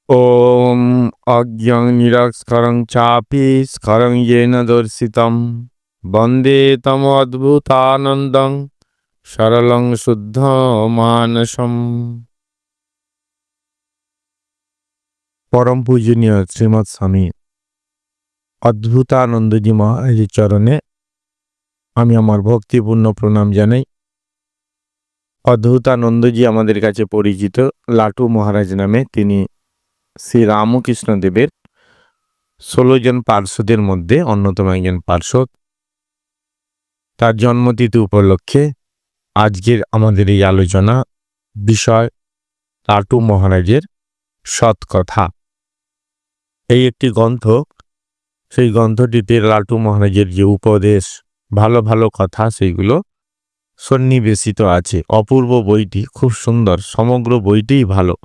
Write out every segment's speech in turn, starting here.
ॐ अज्ञानिरस्करं चापि स्करं येन दर्शितं वन्दे तमद्भुतानन्दं सरलं शुद्धमानसम्। পরম পূজনীয় শ্রীমৎ স্বামী অদ্ভুতানন্দজি মহারাজের চরণে আমি আমার ভক্তিপূর্ণ প্রণাম জানাই। অদ্ভুতানন্দজি আমাদের কাছে পরিচিত লাটু মহারাজ নামে। তিনি শ্রী রামকৃষ্ণ দেবের 16 জন পার্শ্বদের মধ্যে অন্যতম একজন পার্শ্বদ। তার জন্মতিথি উপলক্ষে আজকের আমাদের এই আলোচনা বিষয় লাটু মহারাজের সৎকথা। এই একটি গ্রন্থ, সেই গ্রন্থটিতে লাটু মহারাজের যে উপদেশ, ভালো ভালো কথা, সেইগুলো সন্নিবেশিত আছে। অপূর্ব বইটি, খুব সুন্দর, সমগ্র বইটিই ভালো।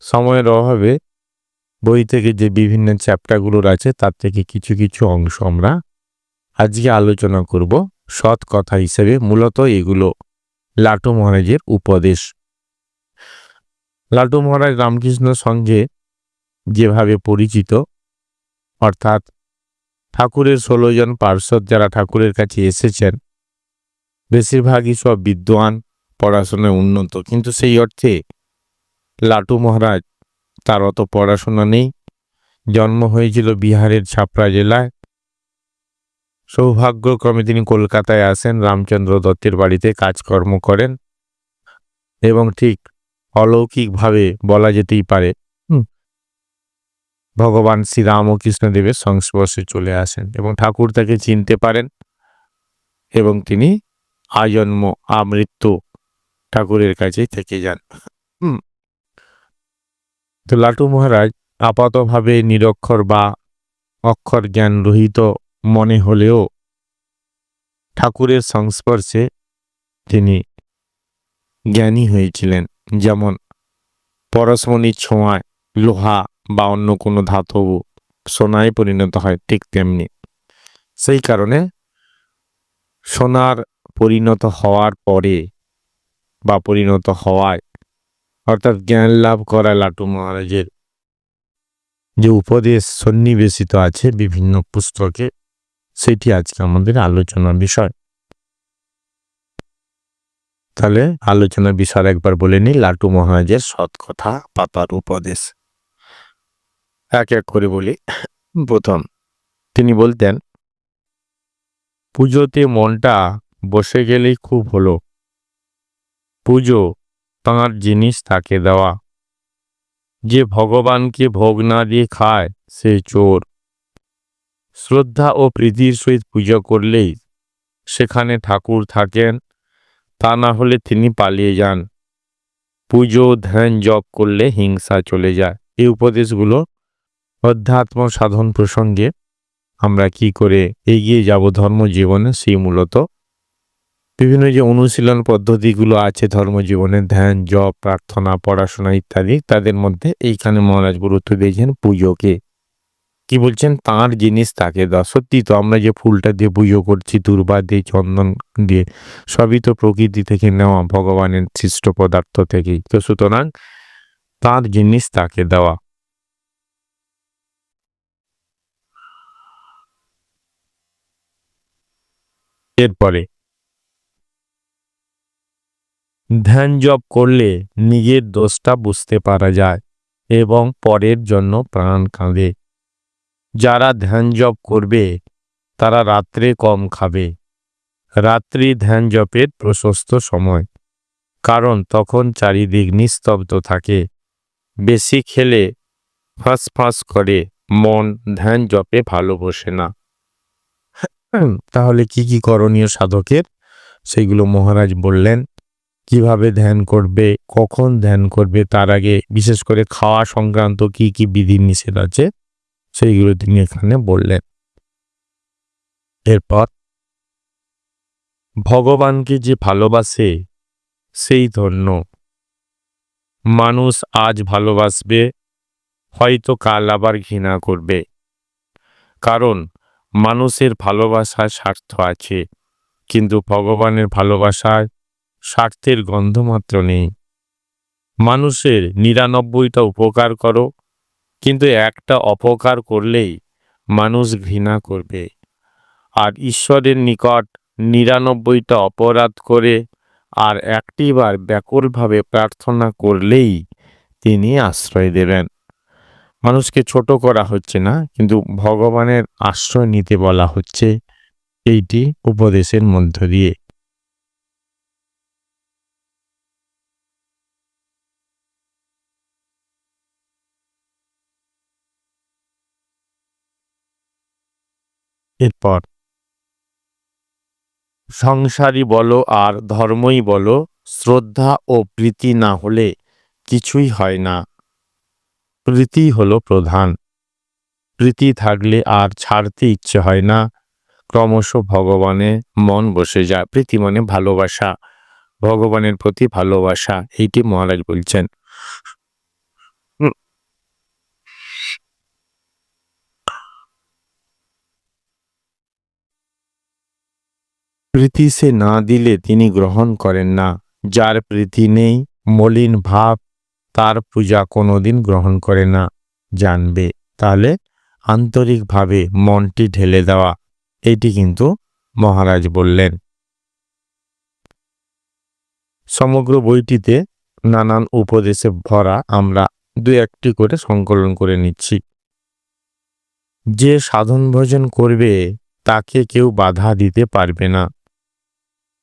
সময়ের অভাবে বই থেকে যে বিভিন্ন চ্যাপ্টারগুলোর আছে তার থেকে কিছু কিছু অংশ আমরা আজকে আলোচনা করব সৎ কথা হিসেবে। মূলত এগুলো লাটু মহারাজের উপদেশ। লাটু মহারাজ রামকৃষ্ণ সঙ্ঘে যেভাবে পরিচিত, অর্থাৎ ঠাকুরের 16 জন পার্শ্বদ যারা ঠাকুরের কাছে এসেছেন, বেশিরভাগই সব বিদ্বান, পড়াশোনায় উন্নত, কিন্তু সেই অর্থে লাটু মহারাজ তার অত পড়াশোনা নেই। জন্ম হয়েছিল বিহারের ছাপড়া জেলায়। সৌভাগ্যক্রমে তিনি কলকাতায় আসেন, রামচন্দ্র দত্তের বাড়িতে কাজকর্ম করেন এবং ঠিক অলৌকিকভাবে বলা যেতেই পারে ভগবান শ্রী রামকৃষ্ণ দেবের সংস্পর্শে চলে আসেন এবং ঠাকুর তাকে চিনতে পারেন এবং তিনি আজন্ম আমৃত্যু ঠাকুরের কাছেই থেকে যান। তো লাটু মহারাজ আপাতভাবে নিরক্ষর বা অক্ষর জ্ঞান রহিত মনে হলেও ঠাকুরের সংস্পর্শে তিনি জ্ঞানী হয়েছিলেন। যেমন পরশমণির ছোঁয়ায় লোহা বা অন্য কোনো ধাতব সোনায় পরিণত হয়, ঠিক তেমনি সেই কারণে সোনার পরিণত হওয়ার পরে বা পরিণত হওয়ায়, অর্থাৎ জ্ঞান লাভ করা লাটু মহারাজের যে উপদেশ সন্নিবেশিত আছে বিভিন্ন পুস্তকে, সেটি আজকে আমাদের আলোচনার বিষয়। তাহলে আলোচনার বিষয় একবার বলে নিই, লাটু মহারাজের সৎকথা পাতার উপদেশ। এক এক করে বলি। প্রথম, তিনি বলতেন, পুজোতে মনটা বসে গেলেই খুব হলো। পুজো তাঁর জিনিস তাকে দেওয়া। যে ভগবানকে ভোগ না দিয়ে খায় সে চোর। শ্রদ্ধা ও প্রীতির সহিত পূজা করলেই সেখানে ঠাকুর থাকেন, তা না হলে তিনি পালিয়ে যান। পুজো ধ্যান জপ করলে হিংসা চলে যায়। এই উপদেশগুলো অধ্যাত্ম সাধন প্রসঙ্গে আমরা কি করে এগিয়ে যাব ধর্ম জীবনে, সেই মূলত বিভিন্ন যে অনুশীলন পদ্ধতিগুলো আছে ধর্মজীবনে, ধ্যান জপ প্রার্থনা পড়াশোনা ইত্যাদি, তাদের মধ্যে এইখানে মহারাজ গুরুত্ব দিয়েছেন পুজোকে। কি বলছেন? তাঁর জিনিস তাকে দাও। সত্যি তো, আমরা যে ফুলটা দিয়ে পুজো করছি, দুর্বা দিয়ে, চন্দন দিয়ে, সবই তো প্রকৃতি থেকে নেওয়া, ভগবানের সৃষ্ট পদার্থ থেকেই। তো সুতরাং তাঁর জিনিস তাকে দেওয়া। এরপরে ধ্যান জপ করলে নিজের দোষটা বুঝতে পারা যায় এবং পরের জন্য প্রাণ কাঁদে। যারা ধ্যান জপ করবে তারা রাত্রে কম খাবে। রাত্রি ধ্যান জপের প্রশস্ত সময়, কারণ তখন চারিদিক নিস্তব্ধ থাকে। বেশি খেলে ফাঁস করে মন ধ্যান জপে ভালো বসে না। তাহলে কি কি করণীয় সাধকের, সেইগুলো মহারাজ বললেন। কিভাবে ধ্যান করবে, কখন ধ্যান করবে, তার আগে বিশেষ করে খাওয়া সংক্রান্ত কি কি বিধি নিষেধ আছে সেইগুলো তিনি এখানে বললেন। এরপর ভগবানকে যে ভালোবাসে সেই ধন্য। মানুষ আজ ভালোবাসবে, হয়তো কাল আবার ঘৃণা করবে, কারণ মানুষের ভালোবাসায় স্বার্থ আছে, কিন্তু ভগবানের ভালোবাসায় স্বার্থের গন্ধ মাত্র নেই। মানুষের 99টা উপকার করো, কিন্তু একটা অপকার করলেই মানুষ ঘৃণা করবে, আর ঈশ্বরের নিকট ৯৯টা অপরাধ করে আর একটি বার ব্যাকুলভাবে প্রার্থনা করলেই তিনি আশ্রয় দেবেন। মানুষকে ছোট করা হচ্ছে না, কিন্তু ভগবানের আশ্রয় নিতে বলা হচ্ছে এইটি উপদেশের মধ্য দিয়ে। এরপর সংসারী বলো আর ধর্মই বলো, শ্রদ্ধা ও প্রীতি না হলে কিছুই হয় না। প্রীতি হলো প্রধান। প্রীতি থাকলে আর ছাড়তে ইচ্ছে হয় না, ক্রমশ ভগবানে মন বসে যায়। প্রীতি মানে ভালোবাসা, ভগবানের প্রতি ভালোবাসা, এইটি মহারাজ বলছেন। প্রীতি সে না দিলে তিনি গ্রহণ করেন না। যার প্রীতি নেই, মলিন ভাব, তার পূজা কোনোদিন গ্রহণ করে না। জানবে তাহলে আন্তরিকভাবে মনটি ঢেলে দেওয়া, এটি কিন্তু মহারাজ বললেন। সমগ্র বইটিতে নানান উপদেশে ভরা, আমরা দু একটি করে সংকলন করে নিচ্ছি। যে সাধন ভজন করবে তাকে কেউ বাধা দিতে পারবে না।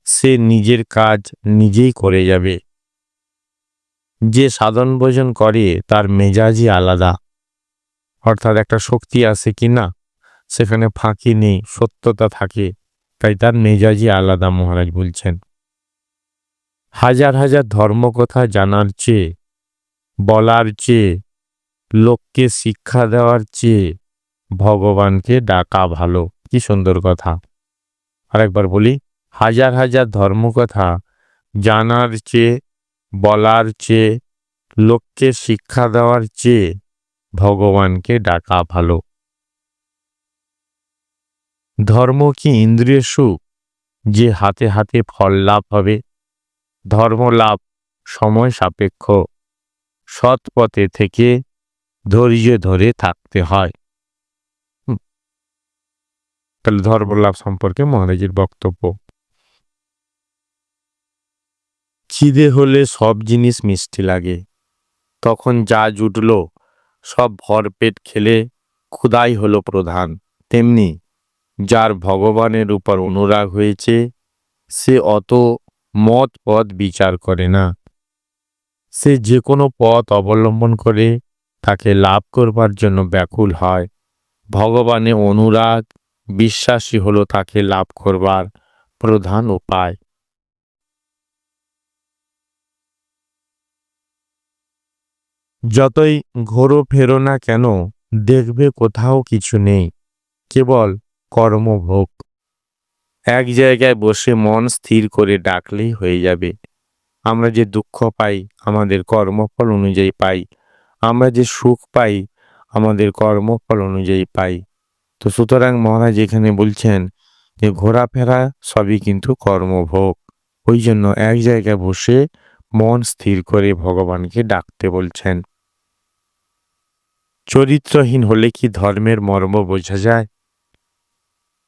সে নিজের কাজ নিজেই করে যাবে। যে সাধন ভজন করে তার মেজাজই আলাদা, অর্থাৎ একটা শক্তি আছে কি না, সেখানে ফাঁকি নেই, সত্যতা থাকে, তাই তার মেজাজই আলাদা। মহারাজ বলছেন হাজার হাজার ধর্মকথা জানার চেয়ে, বলার চেয়ে, লোককে শিক্ষা দেওয়ার চেয়ে ভগবানকে ডাকা ভালো। কি সুন্দর কথা। আরেকবার বলি, হাজার হাজার ধর্মকথা জানার চেয়ে, বলার চেয়ে, লোককে শিক্ষা দেওয়ার চেয়ে ভগবানকে ডাকা ভালো। ধর্ম কি ইন্দ্রিয় সুখ যে হাতে হাতে ফল লাভ হবে? ধর্ম লাভ সময় সাপেক্ষ। সৎ পথে থেকে ধৈর্য ধরে থাকতে হয়। তাহলে ধর্ম লাভ সম্পর্কে মহারাজের বক্তব্য। খিদে হলে সব জিনিস মিষ্টি লাগে, তখন যা জুটল সব ভরপেট খেলে ক্ষুধাই হলো প্রধান। তেমনি যার ভগবানের উপর অনুরাগ হয়েছে সে অত মত পথ বিচার করে না। সে যে কোনো পথ অবলম্বন করে তাকে লাভ করবার জন্য ব্যাকুল হয়। ভগবানে অনুরাগ, বিশ্বাসী হলো তাকে লাভ করবার প্রধান উপায়। যতই ঘোরো ফেরো না কেন, দেখবে কোথাও কিছু নেই, কেবল কর্মভোগ। এক জায়গায় বসে মন স্থির করে ডাকলেই হয়ে যাবে। আমরা যে দুঃখ পাই আমাদের কর্মফল অনুযায়ী পাই, আমরা যে সুখ পাই আমাদের কর্মফল অনুযায়ী পাই। তো সুতরাং মহারাজ এখানে বলছেন যে ঘোরাফেরা সবই কিন্তু কর্মভোগ। ওই জন্য এক জায়গায় বসে মন স্থির করে ভগবানকে ডাকতে বলছেন। চরিত্রহীন হলে কি ধর্মের মর্ম বোঝা যায়?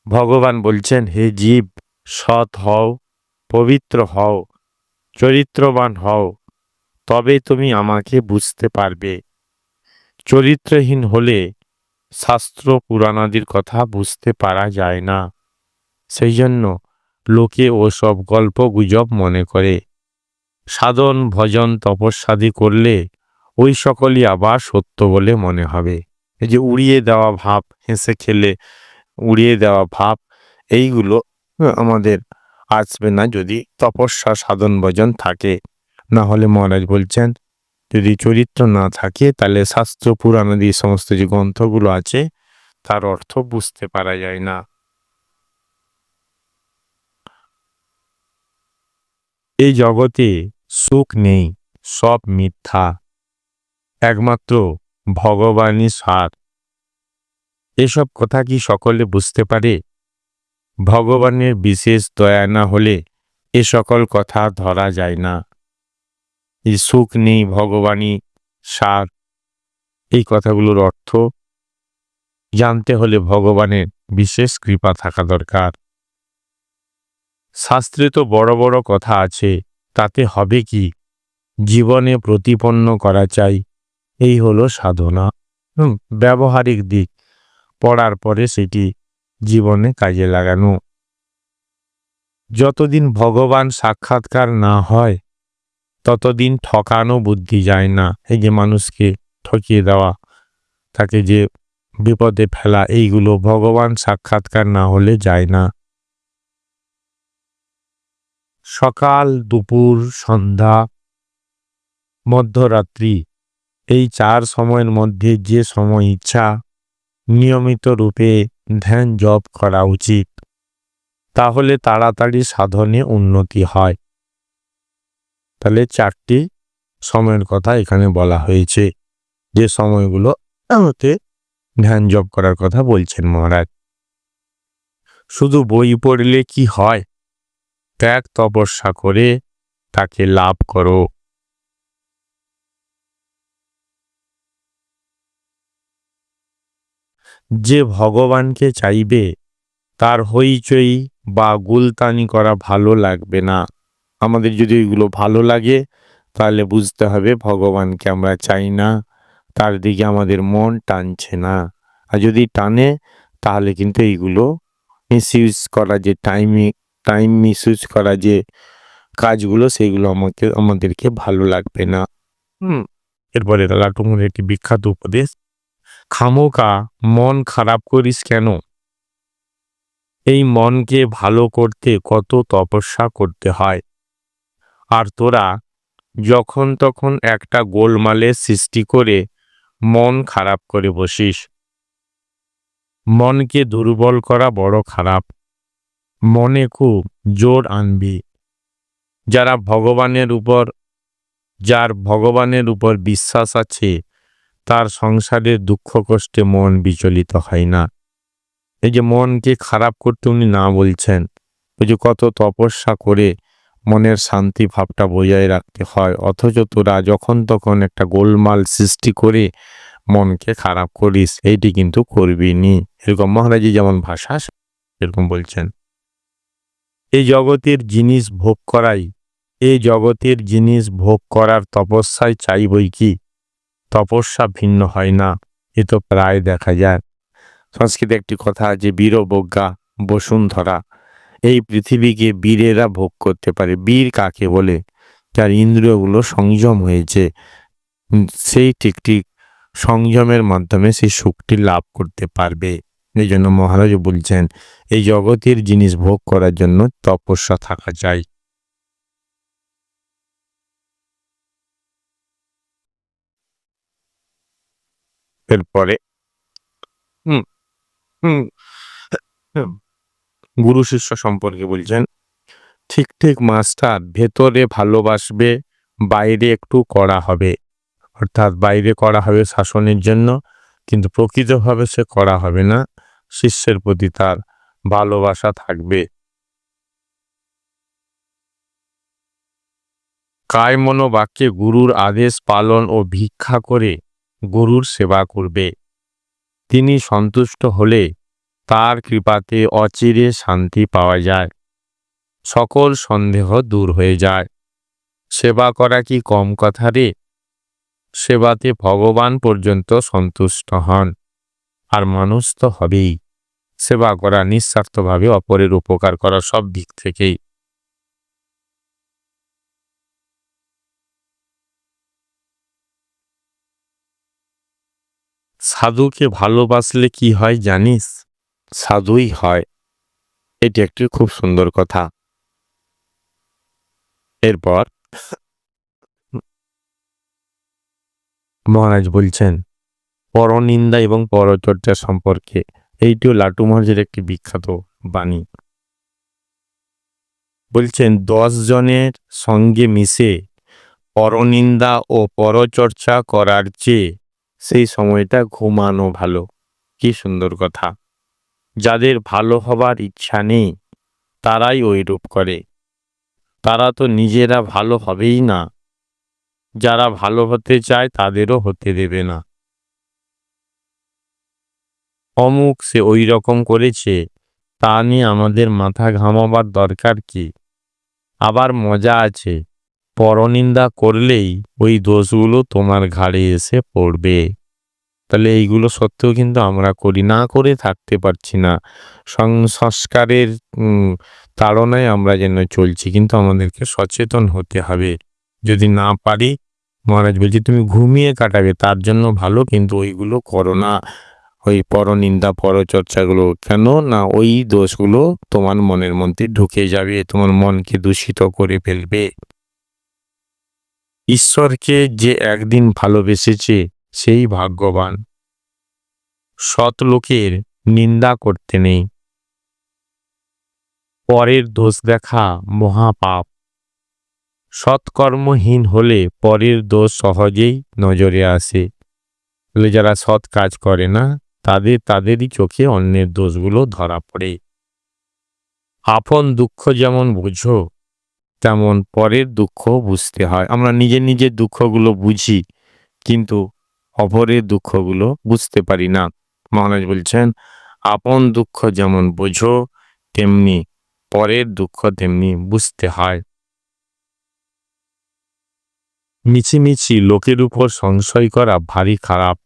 ভগবান বলছেন, হে জীব, সৎ হও, পবিত্র হও, চরিত্রবান হও, তবে তুমি আমাকে বুঝতে পারবে। চরিত্রহীন হলে শাস্ত্র পুরাণাদির কথা বুঝতে পারা যায় না। সেই জন্য লোকে ওসব গল্প গুজব মনে করে। সাধন ভজন তপস্যাদি করলে ওই সকলই আবার সত্য বলে মনে হবে। এই যে উড়িয়ে দেওয়া ভাব, হেসে খেলে উড়িয়ে দেওয়া ভাব, এইগুলো আমাদের আসবে না যদি তপস্যা সাধন ভজন থাকে। না হলে মহারাজ বলছেন যদি চরিত্র না থাকে তাহলে শাস্ত্র পুরাণাদি সমস্ত যে গ্রন্থগুলো আছে তার অর্থ বুঝতে পারা যায় না। এই জগতে সুখ নেই, সব মিথ্যা, একমাত্র ভগবানই সার। এসব কথা কি সকলে বুঝতে পারে? ভগবানের বিশেষ দয়া না হলে এ সকল কথা ধরা যায় না। এই সুখ নেই, ভগবানই সার, এই কথাগুলোর অর্থ জানতে হলে ভগবানের বিশেষ কৃপা থাকা দরকার। শাস্ত্রে তো বড় বড় কথা আছে, তাতে হবে কি? জীবনে প্রতিপন্ন করা চাই, এই হলো সাধনা। ব্যবহারিক দিক পড়ার পরে সেটি জীবনে কাজে লাগানো। যতদিন ভগবান সাক্ষাৎকার না হয় ততদিন ঠকানো বুদ্ধি যায় না। এই যে মানুষকে ঠকিয়ে দেওয়া, তাকে যে বিপদে ফেলা, এইগুলো ভগবান সাক্ষাৎকার না হলে যায় না। সকাল, দুপুর, সন্ধ্যা, মধ্যরাত্রি, এই 4 সময়ের মধ্যে যে সময় ইচ্ছা নিয়মিত রূপে ধ্যান জপ করা উচিত, তাহলে তাড়াতাড়ি সাধনে উন্নতি হয়। তাহলে 4টি সময়ের কথা এখানে বলা হয়েছে, যে সময়গুলো হতে ধ্যান জপ করার কথা বলছেন মহারাজ। শুধু বই পড়লে কি হয়? ত্যাগ তপস্যা করে তাকে লাভ করো। যে ভগবানকে চাইবে তার হইচই বা গুলতানি করা ভালো লাগবে না। আমাদের যদি এগুলো ভালো লাগে তাহলে বুঝতে হবে ভগবানকে আমরা চাই না, তার দিকে আমাদের মন টানছে না। আর যদি টানে তাহলে কিন্তু এইগুলো মিসইউজ করা, যে টাইম মিসইউজ করা যে কাজগুলো, সেইগুলো আমাদেরকে ভালো লাগবে না। এরপরে লাটুমুর একটি বিখ্যাত উপদেশ, খামোকা মন খারাপ করিস কেন? এই মনকে ভালো করতে কত তপস্যা করতে হয়, আর তোরা যখন তখন একটা গোলমালের সৃষ্টি করে মন খারাপ করে বসিস। মনকে দুর্বল করা বড় খারাপ, মনে খুব জোর আনবি। যার ভগবানের উপর বিশ্বাস আছে তার সংসারের দুঃখ কষ্টে মন বিচলিত হয় না। এই যে মনকে খারাপ করতে উনি না বলছেন, ওই যে কত তপস্যা করে মনের শান্তি ভাবটা বজায় রাখতে হয়, অথচ তোরা যখন তখন একটা গোলমাল সৃষ্টি করে মনকে খারাপ করিস, এইটি কিন্তু করবি নি। এরকম মহারাজি যেমন ভাষা এরকম বলছেন। এই জগতের জিনিস ভোগ করার তপস্যায় চাইবই কি? তপস্যা ভিন্ন হয় না, এ তো প্রায় দেখা যায়। সংস্কৃতে একটি কথা আছে, বীরবজ্ঞা বসুন্ধরা। এই পৃথিবীকে বীরেরা ভোগ করতে পারে। বীর কাকে বলে? যার ইন্দ্রিয়গুলো সংযম হয়েছে, সেই ঠিক সংযমের মাধ্যমে সেই সুখটি লাভ করতে পারবে। এই জন্য মহারাজ বলছেন এই জগতের জিনিস ভোগ করার জন্য তপস্যা থাকা চাই। এরপরে গুরু শিষ্য সম্পর্কে বলছেন, ঠিক মাস্টার ভেতরে ভালোবাসবে, বাইরে একটু করা হবে। অর্থাৎ বাইরে করা হবে শাসনের জন্য, কিন্তু প্রকৃতভাবে সে করা হবে না, শিষ্যের প্রতি তার ভালোবাসা থাকবে। কায় মনোবাক্যে গুরুর আদেশ পালন ও ভিক্ষা করে গুরুর সেবা করবে। তিনি সন্তুষ্ট হলে তার কৃপাতে অচিরে শান্তি পাওয়া যায়, সকল সন্দেহ দূর হয়ে যায়। সেবা করা কি কম কথা রে? সেবাতে ভগবান পর্যন্ত সন্তুষ্ট হন, আর মানুষ তো হবেই। সেবা করা নিঃস্বার্থভাবে অপরের উপকার করা, সব দিক থেকেই। সাধুকে ভালোবাসলে কি হয় জানিস? সাধুই হয়। এটি একটি খুব সুন্দর কথা। এরপর মহারাজ বলছেন পরনিন্দা এবং পরচর্চা সম্পর্কে। এইটিও লাটু মহারাজের একটি বিখ্যাত বাণী। বলছেন 10 জনের সঙ্গে মিশে পরনিন্দা ও পরচর্চা করার চেয়ে সেই সময়টা ঘুমানো ভালো। কি সুন্দর কথা। যাদের ভালো হবার ইচ্ছা নেই তারাই ওইরূপ করে। তারা তো নিজেরা ভালো হবেই না, যারা ভালো হতে চায় তাদেরও হতে দেবে না। অমুক সে ওই রকম করেছে, তা নিয়ে আমাদের মাথা ঘামাবার দরকার কি? আবার মজা আছে, পরনিন্দা করলেই ওই দোষগুলো তোমার ঘাড়ে এসে পড়বে। তাহলে এইগুলো সত্ত্বেও কিন্তু আমরা করি, না করে থাকতে পারছি না। সংস্কারের তাড়নায় আমরা যেন চলছি, কিন্তু আমাদেরকে সচেতন হতে হবে। যদি না পারি, মহারাজ বলছি তুমি ঘুমিয়ে কাটাবে তার জন্য ভালো, কিন্তু ওইগুলো করো না। ওই পরনিন্দা পরচর্চাগুলো কেন না, ওই দোষগুলো তোমার মনের মধ্যে ঢুকে যাবে, তোমার মনকে দূষিত করে ফেলবে। ঈশ্বরকে যে একদিন ভালোবেসেছে সেই ভাগ্যবান। সৎ লোকের নিন্দা করতে নেই। পরের দোষ দেখা মহাপাপ। সৎকর্মহীন হলে পরের দোষ সহজেই নজরে আসে। যারা সৎ কাজ করে না তাদেরই চোখে অন্যের দোষগুলো ধরা পড়ে। আপন দুঃখ যেমন বুঝো তেমন পরের দুঃখ বুঝতে হয়। আমরা নিজের দুঃখগুলো বুঝি, কিন্তু অপরের দুঃখগুলো বুঝতে পারি না। মহারাজ বলছেন আপন দুঃখ যেমন বোঝো তেমনি পরের দুঃখ তেমনি বুঝতে হয়। মিছিমিছি লোকের উপর সংশয় করা ভারী খারাপ,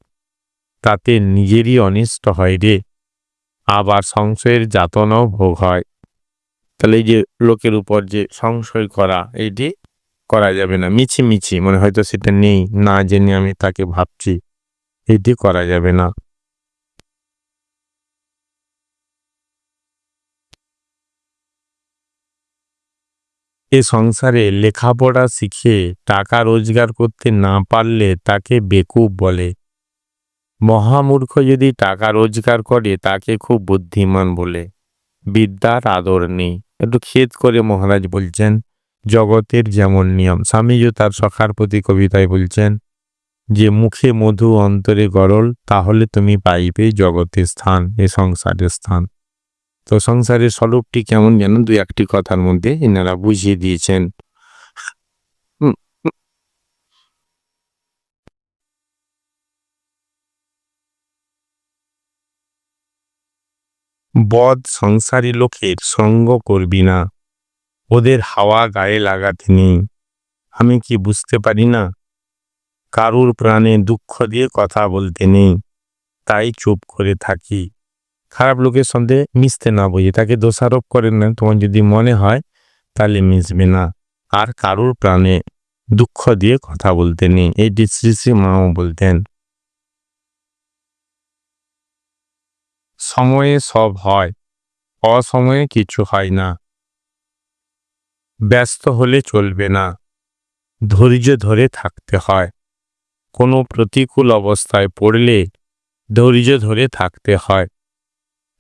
তাতে নিজেরই অনিষ্ট হয় রে, আবার সংশয়ের যাতনাও ভোগ হয়। তাহলে এই যে লোকের উপর যে সংশয় করা, এইটি করা যাবে না। মিছিমিছি মানে হয়তো সেটা নেই, না জেনে আমি তাকে ভাবছি, এটি করা যাবে না। এ সংসারে লেখাপড়া শিখে টাকা রোজগার করতে না পারলে তাকে বেকুব বলে। মহামূর্খ যদি টাকা রোজগার করে তাকে খুব বুদ্ধিমান বলে। বিদ্যার আদর নেই। একটু খেদ করে মহারাজ বলছেন জগতের যেমন নিয়ম। স্বামীজি তার সখার প্রতি কবিতায় বলছেন যে মুখে মধু অন্তরে গরল, তাহলে তুমি পাইবে জগতের স্থান, এ সংসারের স্থান। তো সংসারের স্বরূপটি কেমন যেন দুই একটি কথার মধ্যে এনারা বুঝিয়ে দিয়েছেন। বদ সংসারী লোকের সঙ্গ করবি না, ওদের হাওয়া গায়ে লাগাতে নেই। আমি কি বুঝতে পারি না? কারুর প্রাণে দুঃখ দিয়ে কথা বলতে নেই, তাই চুপ করে থাকি। খারাপ লোকের সঙ্গে মিশতে না বুঝে তাকে দোষারোপ করেন না, তোমার যদি মনে হয় তাহলে মিশবে না। আর কারুর প্রাণে দুঃখ দিয়ে কথা বলতে নেই, এটি শ্রী শ্রী মাও বলতেন। সময়ে সব হয়, অসময়ে কিছু হয় না। ব্যস্ত হলে চলবে না, ধৈর্য ধরে থাকতে হয়। কোনো প্রতিকূল অবস্থায় পড়লে ধৈর্য ধরে থাকতে হয়।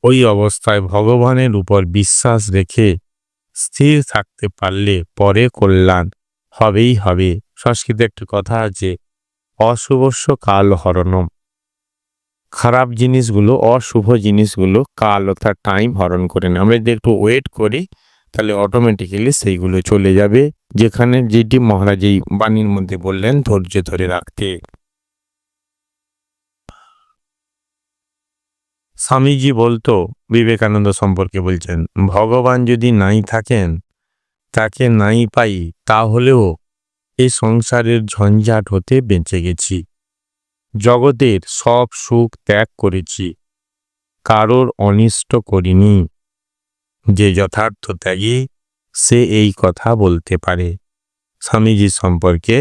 ওই অবস্থায় ভগবানের উপর বিশ্বাস রেখে স্থির থাকতে পারলে পরে কল্যাণ হবেই হবে। সংস্কৃতে একটি কথা আছে, অশুভস্য কাল হরণম। খারাপ জিনিসগুলো, অশুভ জিনিসগুলো কাল অর্থাৎ টাইম হরণ করে না। আমরা যদি একটু ওয়েট করি তাহলে অটোমেটিক্যালি সেইগুলো চলে যাবে। যেখানে যেটি মহারাজ এই বাণীর মধ্যে বললেন ধৈর্য ধরে রাখতে। স্বামীজি বলতো, বিবেকানন্দ সম্পর্কে বলছেন, ভগবান যদি নাই থাকেন, তাকে নাই পাই, তাহলেও এই সংসারের ঝঞ্ঝাট হতে বেঁচে গেছি। জগতের সব সুখ ত্যাগ করেছি, কারোর অনিষ্ট করিনি। যে যথার্থ ত্যাগী সে এই কথা বলতে পারে। স্বামীজি সম্পর্কে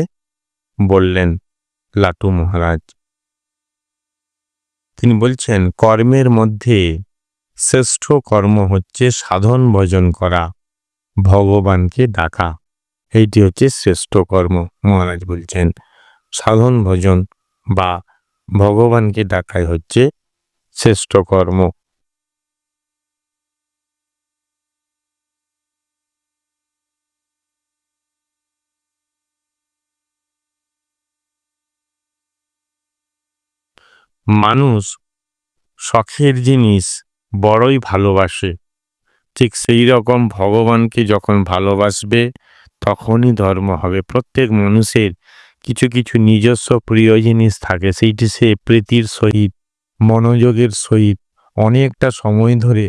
বললেন লাটু মহারাজ। তিনি বলছেন কর্মের মধ্যে শ্রেষ্ঠ কর্ম হচ্ছে সাধন ভজন করা, ভগবানকে ডাকা। এইটি হচ্ছে শ্রেষ্ঠ কর্ম। মহারাজ বলছেন সাধন ভজন বা ভগবানকে ডাকাই হচ্ছে শ্রেষ্ঠ কর্ম। মানুষ শখের জিনিস বড়ই ভালোবাসে, ঠিক সেই রকম ভগবানকে যখন ভালোবাসবে তখনই ধর্ম হবে। প্রত্যেক মানুষের কিছু কিছু নিজস্ব প্রিয় জিনিস থাকে, সেইটি সে প্রীতির সহিত মনোযোগের সহিত অনেকটা সময় ধরে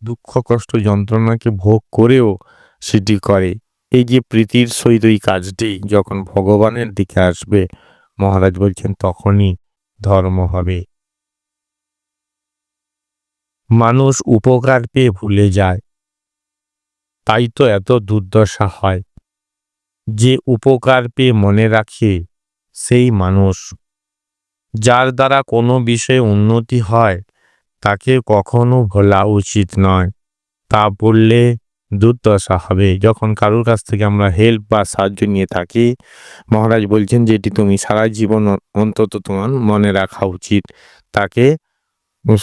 দুঃখ কষ্ট যন্ত্রণাকে ভোগ করেও সেটি করে। এই যে প্রীতির সহিত এই কাজটি যখন ভগবানের দিকে আসবে, মহারাজ বলছেন তখনই ধর্ম হবে। মানুষ উপকার পেয়ে ভুলে যায়, তাই তো এত দুর্দশা হয়। যে উপকার পেয়ে মনে রাখে সেই মানুষ। যার দ্বারা কোনো বিষয়ে উন্নতি হয় তাকে কখনো ভোলা উচিত নয়। তা বললে দুর্দশা হবে। যখন কারোর কাছ থেকে আমরা হেল্প বা সাহায্য নিয়ে থাকি, মহারাজ বলছেন যে এটি তুমি সারা জীবন অন্তত তোমার মনে রাখা উচিত। তাকে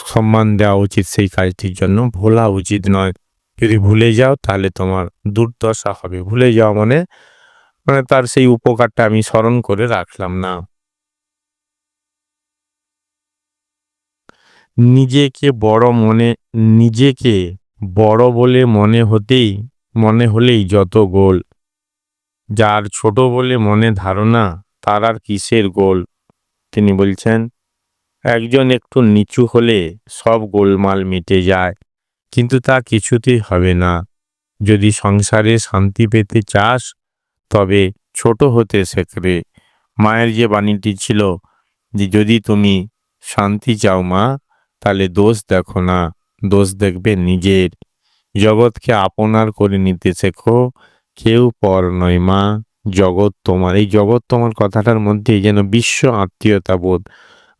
সম্মান দেওয়া উচিত, সেই কাজটির জন্য ভোলা উচিত নয়। যদি ভুলে যাও তাহলে তোমার দুর্দশা হবে। ভুলে যাওয়া মানে মানে তার সেই উপকারটা আমি স্মরণ করে রাখলাম না। নিজেকে বড় বলে মনে হলেই যত গোল। যার ছোট বলে মনে ধারণা তার আর কিসের গোল। তিনি বলছেন একজন একটু নিচু হলে সব গোলমাল মিটে যায়, কিন্তু তা কিছুতেই হবে না। যদি সংসারে শান্তি পেতে চাস তবে ছোট হতে শেখবে। মায়ের যে বাণীটি ছিল যে যদি তুমি শান্তি চাও মা, তাহলে দোষ দেখো না, দোষ দেখবে নিজের। জগৎকে আপনার করে নিতে শেখো, কেউ পর নয় মা, জগৎ তোমার। এই জগৎ তোমার কথাটার মধ্যেই যেন বিশ্ব আত্মীয়তা বোধ।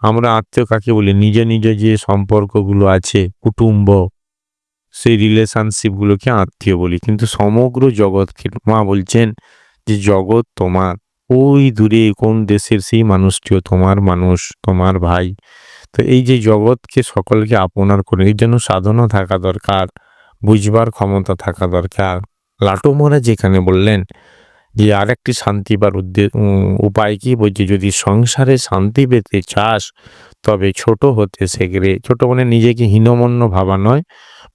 আমরা আত্মীয় কাকে বলি? নিজ নিজ যে সম্পর্কগুলো আছে, কুটুম্ব, সেই রিলেশনশিপগুলোকে আত্মীয় বলি। কিন্তু সমগ্র জগৎকে মা বলছেন যে জগৎ তোমার। ওই দূরে কোন দেশের সেই মানুষটিও তোমার মানুষ, তোমার ভাই। তো এই যে জগৎকে সকলকে আপনার করে, এর জন্য সাধনা থাকা দরকার, বুঝবার ক্ষমতা থাকা দরকার। লাটু মহারাজ যেখানে বললেন যে আরেকটি শান্তি পার উপায় কি বলছে, যদি সংসারে শান্তি পেতে চাস তবে ছোট হতে শেখরে। ছোট মানে নিজেকে হীনমন্য ভাবা নয়,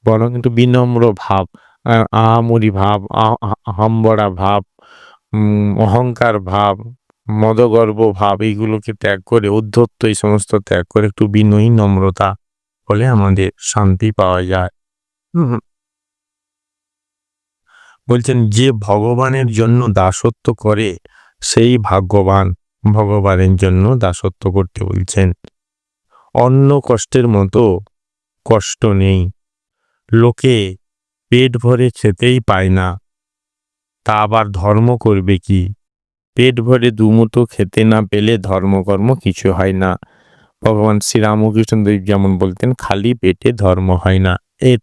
বরং কিন্তু বিনম্র ভাব, আহামরি ভাব, হাম্বড়া ভাব, অহংকার ভাব, মদগর্ব ভাব, এইগুলোকে ত্যাগ করে, উদ্ধত্ত এই সমস্ত ত্যাগ করে একটু বিনয়ী নম্রতা হলে আমাদের শান্তি পাওয়া যায়। বলছেন যে ভগবানের জন্য দাসত্ব করে সেই ভাগ্যবান। ভগবানের জন্য দাসত্ব করতে বলছেন। অন্য কষ্টের মতো কষ্ট নেই। লোকে পেট ভরে খেতেই পায় না, তা আবার ধর্ম করবে কি? পেট ভরে দুমুঠো খেতে না পেলে ধর্মকর্ম কিছু হয় না। ভগবান শ্রীরামকৃষ্ণদেব যেমন বলতেন খালি পেটে ধর্ম হয় না।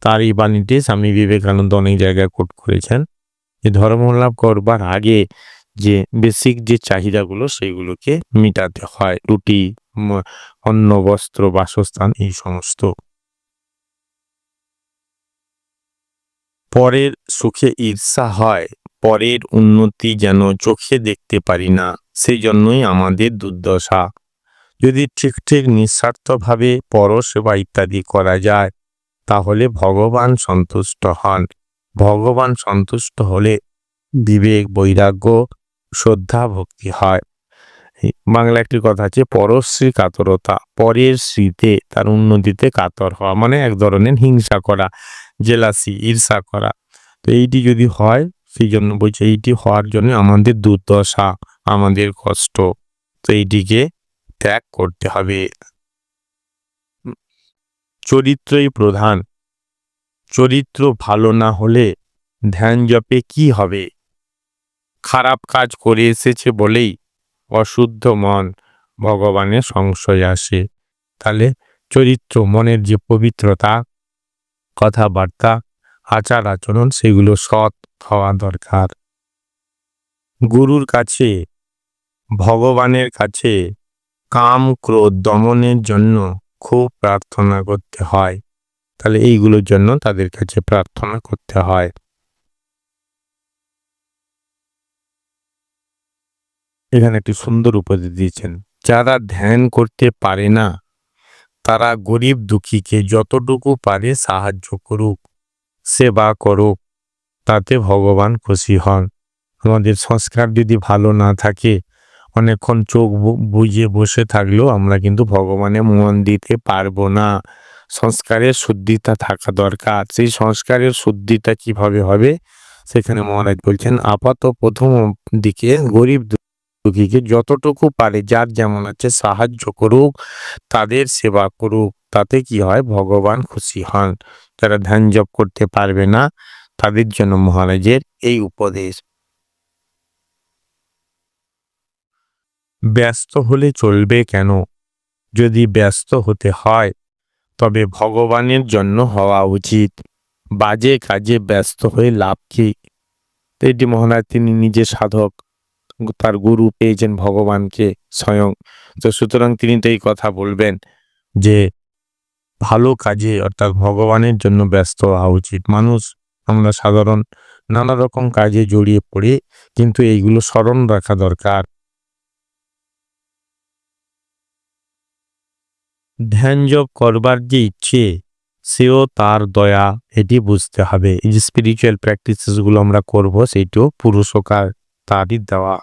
তার এই বাণীটি স্বামী বিবেকানন্দ অনেক জায়গায় কোট করেছেন যে ধর্ম লাভ করবার আগে যে বেসিক যে চাহিদাগুলো সেইগুলোকে মিটাতে হয়। রুটি, অন্ন, বস্ত্র, বাসস্থান, এই সমস্ত। পরের সুখে ঈর্ষা হয়, পরের উন্নতি যেন চোখে দেখতে পারি না, সেই জন্যই আমাদের দুর্দশা। যদি ঠিক ঠিক নিঃস্বার্থভাবে পরসেবা ইত্যাদি করা যায় তাহলে ভগবান সন্তুষ্ট হন। ভগবান সন্তুষ্ট হলে বিবেক, বৈরাগ্য, শ্রদ্ধা, ভক্তি হয়। বাংলা একটি কথা আছে, পরশ্রী কাতরতা। পরের শ্রীতে, তার উন্নতিতে কাতর হওয়া মানে এক ধরনের হিংসা করা, জেলাসি, ঈর্ষা করা। তো এইটি যদি হয়, সেই জন্য বলছে এইটি হওয়ার জন্য আমাদের দুর্দশা, আমাদের কষ্ট। তো এইটিকে ত্যাগ করতে হবে। চরিত্রই প্রধান। চরিত্র ভালো না হলে ধ্যান জপে কি হবে? খারাপ কাজ করে এসেছে বলেই অশুদ্ধ মন, ভগবানের সংশয় আসে। তাহলে চরিত্র, মনের যে পবিত্রতা, কথাবার্তা, আচার আচরণ, সেগুলো সৎ হওয়া দরকার। গুরুর কাছে, ভগবানের কাছে কাম ক্রোধ দমনের জন্য খুব প্রার্থনা করতে হয়। তাহলে এইগুলোর জন্য তাদের কাছে প্রার্থনা করতে হয়। এখানে একটি সুন্দর উপদেশ দিয়েছেন, যারা ধ্যান করতে পারে না তারা গরিব দুঃখীকে যতটুকু পারে সাহায্য করুক, সেবা করুক, তাতে ভগবান খুশি হন। আমাদের সংস্কার যদি ভালো না থাকে, অনেকক্ষণ চোখ বুজে বসে থাকলেও আমরা কিন্তু ভগবানে মন দিতে পারবো না। সংস্কারের শুদ্ধিতা থাকা দরকার। সেই সংস্কারের শুদ্ধিতা কিভাবে হবে সেখানে মহারাজ বলছেন, আপাত প্রথম দিকে গরিব দুঃখীকে যতটুকু পারে যার যেমন আছে সাহায্য করুক, তাদের সেবা করুক, তাতে কি হয় ভগবান খুশি হন। যারা ধ্যান জপ করতে পারবে না তাদের জন্য মহারাজের এই উপদেশ। ব্যস্ত হলে চলবে কেন? যদি ব্যস্ত হতে হয় তবে ভগবানের জন্য হওয়া উচিত। বাজে কাজে ব্যস্ত হয়ে লাভ কি? এটি মহারাজ তিনি নিজে সাধক, তার গুরু পেয়েছেন ভগবানকে স্বয়ং, তো সুতরাং তিনি তো এই কথা বলবেন যে ভালো কাজে অর্থাৎ ভগবানের জন্য ব্যস্ত হওয়া উচিত। মানুষ আমরা সাধারণ নানা রকম কাজে জড়িয়ে পড়ি, কিন্তু এইগুলো স্মরণ রাখা দরকার। ধ্যান জপ করবার যে ইচ্ছে সেও তার দয়া, এটি বুঝতে হবে। এই যে স্পিরিচুয়াল প্র্যাকটিসেসগুলো আমরা করব সেইটিও পুরস্কার তারই দেওয়া।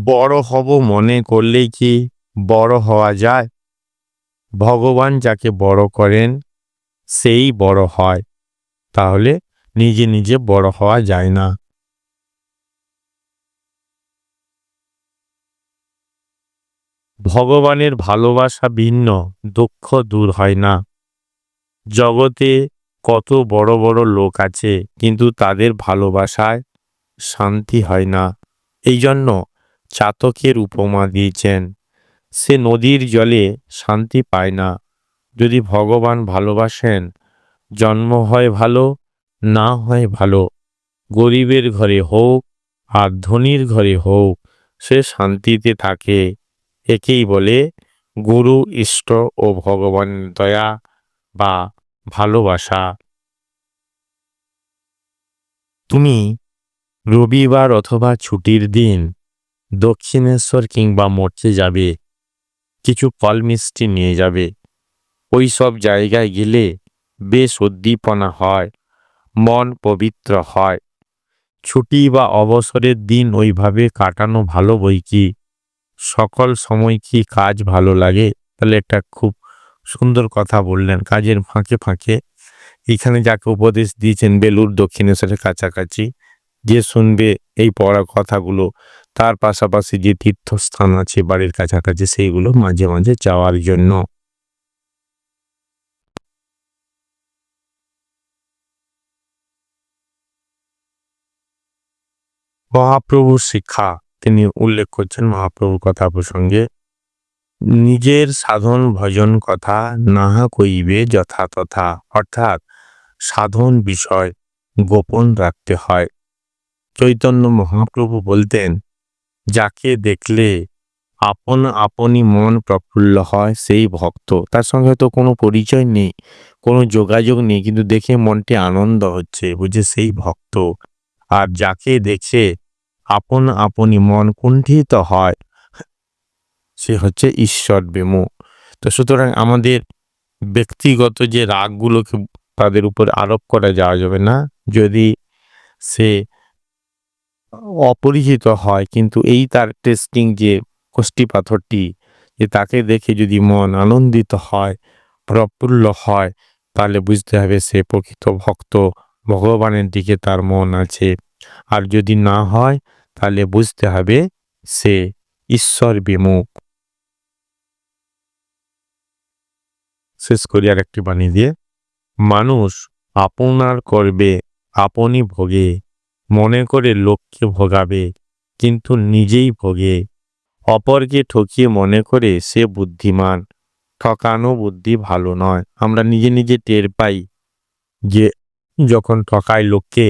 বড় হব মনে করলেই কি বড় হওয়া যায়? ভগবান যাকে বড় করেন সেই বড় হয়, তাহলে নিজে নিজে বড় হওয়া যায় না। ভগবানের ভালোবাসা ভিন্ন, দুঃখ দূর হয় না। জগতে কত বড় বড় লোক আছে কিন্তু তাদের ভালোবাসায় শান্তি হয় না। এই জন্য চাতকের উপমা দিয়েছেন, সে নদীর জলে শান্তি পায় না। যদি ভগবান ভালোবাসেন, জন্ম হয় ভালো, না হয় ভালো, গরিবের ঘরে হোক আর ধনীর ঘরে হোক, সে শান্তিতে থাকে। একেই বলে গুরু ইষ্ট ও ভগবানের দয়া বা ভালোবাসা। তুমি রবিবার অথবা ছুটির দিন দক্ষিণেশ্বর কিংবা মঠে যাবে, কিছু ফল মিষ্টি নিয়ে যাবে। ওই সব জায়গায় গেলে বেশ উদ্দীপনা হয়, মন পবিত্র হয়। ছুটি বা অবসরের দিন ওইভাবে কাটানো ভালো বই কি। সকল সময় কি কাজ ভালো লাগে? তাহলে একটা খুব সুন্দর কথা বললেন, কাজের ফাঁকে ফাঁকে। এখানে যাকে উপদেশ দিয়েছেন বেলুর দক্ষিণেশ্বরের কাছাকাছি, যে শুনবে এই পড়া কথাগুলো, তার পাশাপাশি যে তীর্থস্থান আছে বাড়ির কাছাকাছি সেইগুলো মাঝে মাঝে যাওয়ার জন্য। মহাপ্রভুর শিক্ষা তিনি উল্লেখ করছেন মহাপ্রভুর কথা প্রসঙ্গে, নিজের সাধন ভজন কথা নাহা কইবে যথা তথা, অর্থাৎ সাধন বিষয় গোপন রাখতে হয়। চৈতন্য মহাপ্রভু বলতেন, যাকে দেখলে আপন আপনি মন প্রফুল্ল হয় সেই ভক্ত। তার সঙ্গে হয়তো কোনো পরিচয় নেই, কোনো যোগাযোগ নেই, কিন্তু দেখে মনটি আনন্দ হচ্ছে, বুঝে সেই ভক্ত। আর যাকে দেখে আপন আপনি মন কুণ্ঠিত হয় সে হচ্ছে ঈশ্বর বিমুখ। তো সুতরাং আমাদের ব্যক্তিগত যে রাগগুলোকে তাদের উপর আরোপ করা যাওয়া যাবে না। যদি সে অপরিচিত হয়, কিন্তু এই তার টেস্টিং যে কষ্টি পাথরটি, যে তাকে দেখে যদি মন আনন্দিত হয়, প্রফুল্ল হয়, তাহলে বুঝতে হবে সে প্রকৃত ভক্ত, ভগবানের দিকে তার মন আছে। আর যদি না হয় তাহলে বুঝতে হবে সে ঈশ্বর বিমুখ। শেষ করি আর একটি বাণী দিয়ে, মানুষ আপনার করবে আপনি ভোগে, মনে করে লোককে ভোগাবে কিন্তু নিজেই ভোগে। অপরকে ঠকিয়ে মনে করে সে বুদ্ধিমান, ঠকানো বুদ্ধি ভালো নয়। আমরা নিজে নিজে টের পাই যে যখন ঠকাই লোককে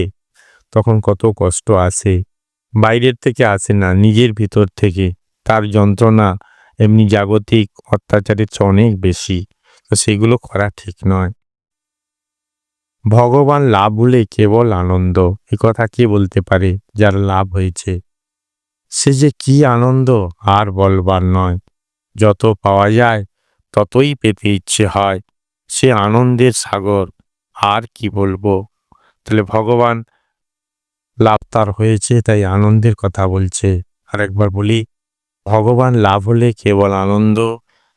তখন কত কষ্ট আসে, বাইরের থেকে আসে না, নিজের ভিতর থেকে। তার যন্ত্রণা এমনি জাগতিক অত্যাচারের চেয়ে অনেক বেশি, তো সেগুলো করা ঠিক নয়। ভগবান লাভ হলে কেবল আনন্দ, এ কথা কে বলতে পারে যার লাভ হয়েছে? সে যে কি আনন্দ আর বলবার নয়। যত পাওয়া যায় ততই পেতে ইচ্ছে হয়, সে আনন্দের সাগর। আর কি বলবো? তাহলে ভগবান লাভ তার হয়েছে, তাই আনন্দের কথা বলছে। আরেকবার বলি, ভগবান লাভ হলে কেবল আনন্দ,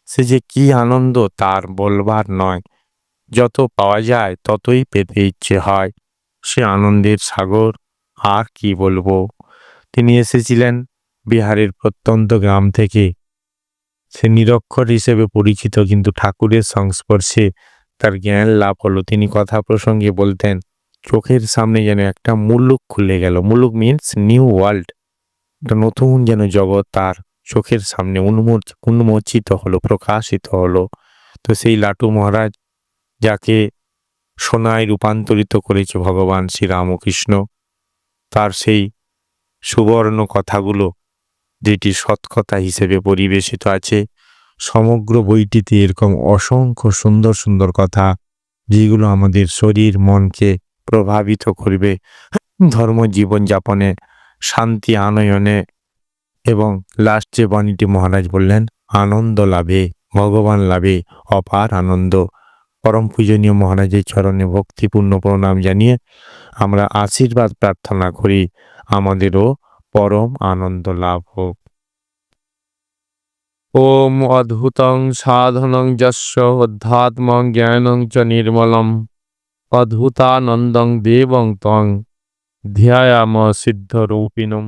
সে যে কি আনন্দ তার বলবার নয়। যত পাওয়া যায় ততই পেতে ইচ্ছে হয়। সে আনন্দের সাগর, আর কি বলবো। তিনি এসেছিলেন বিহারের প্রত্যন্ত গ্রাম থেকে। সে নিরক্ষর হিসেবে পরিচিত, কিন্তু ঠাকুরের সংস্পর্শে তার জ্ঞান লাভ হলো। তিনি কথা প্রসঙ্গে বলতেন, চোখের সামনে যেন একটা মুলুক খুলে গেল। মুলুক মিন্স নিউ ওয়ার্ল্ড, একটা নতুন যেন জগৎ তার চোখের সামনে উন্মোচিত হলো, প্রকাশিত হলো। তো সেই লাটু মহারাজ, যাকে সোনায় রূপান্তরিত করেছে ভগবান শ্রীরামকৃষ্ণ, তার সেই সুবর্ণ কথাগুলো, যেটি সৎকথা হিসেবে পরিবেশিত আছে। সমগ্র বইটিতে এরকম অসংখ্য সুন্দর সুন্দর কথা, যেগুলো আমাদের শরীর মনকে প্রভাবিত করবে ধর্ম জীবনযাপনে, শান্তি আনয়নে, এবং লাস্ট যে বাণীটি মহারাজ বললেন, আনন্দ লাভে, ভগবান লাভে অপার আনন্দ। পরম পূজনীয় মহারাজের চরণে ভক্তিপূর্ণ প্রণাম জানিয়ে আমরা আশীর্বাদ প্রার্থনা করি, আমাদেরও পরম আনন্দ লাভ হোক। ওম অদ্ভুতং সাধনং যস্য অধ্যাত্মং জ্ঞানং চ নির্মলম অদ্ভুতানন্দং দেবং তং ধ্যায়াম সিদ্ধরূপিণম।